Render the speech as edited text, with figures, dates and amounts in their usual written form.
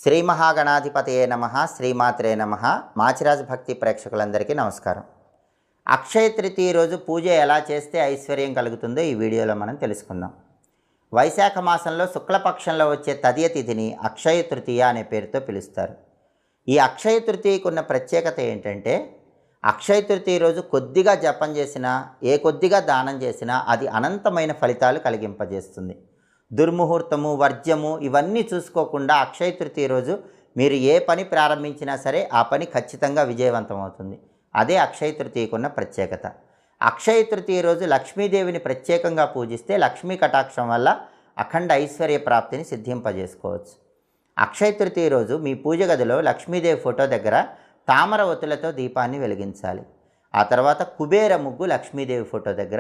శ్రీ మహాగణాధిపతయే నమః, శ్రీమాత్రే నమః. మాచిరాజు భక్తి ప్రేక్షకులందరికీ నమస్కారం. అక్షయ తృతీయ రోజు పూజ ఎలా చేస్తే ఐశ్వర్యం కలుగుతుందో ఈ వీడియోలో మనం తెలుసుకుందాం. వైశాఖ మాసంలో శుక్లపక్షంలో వచ్చే తదియ తిథిని అక్షయ తృతీయ అనే పేరుతో పిలుస్తారు. ఈ అక్షయ తృతీయకు ఉన్న ప్రత్యేకత ఏంటంటే, అక్షయ తృతీయ రోజు కొద్దిగా జపం చేసినా, కొద్దిగా దానం చేసినా అది అనంతమైన ఫలితాలు కలిగింపజేస్తుంది. దుర్ముహూర్తము, వర్జ్యము ఇవన్నీ చూసుకోకుండా అక్షయ తృతీయ రోజు మీరు ఏ పని ప్రారంభించినా సరే ఆ పని ఖచ్చితంగా విజయవంతం అవుతుంది. అదే అక్షయ తృతీయకున్న ప్రత్యేకత. అక్షయ తృతీయ రోజు లక్ష్మీదేవిని ప్రత్యేకంగా పూజిస్తే లక్ష్మీ కటాక్షం వల్ల అఖండ ఐశ్వర్య ప్రాప్తిని సిద్ధింపజేసుకోవచ్చు. అక్షయ తృతీయ రోజు మీ పూజ గదిలో లక్ష్మీదేవి ఫోటో దగ్గర తామర ఒత్తులతో దీపాన్ని వెలిగించాలి. ఆ తర్వాత కుబేర ముగ్గు లక్ష్మీదేవి ఫోటో దగ్గర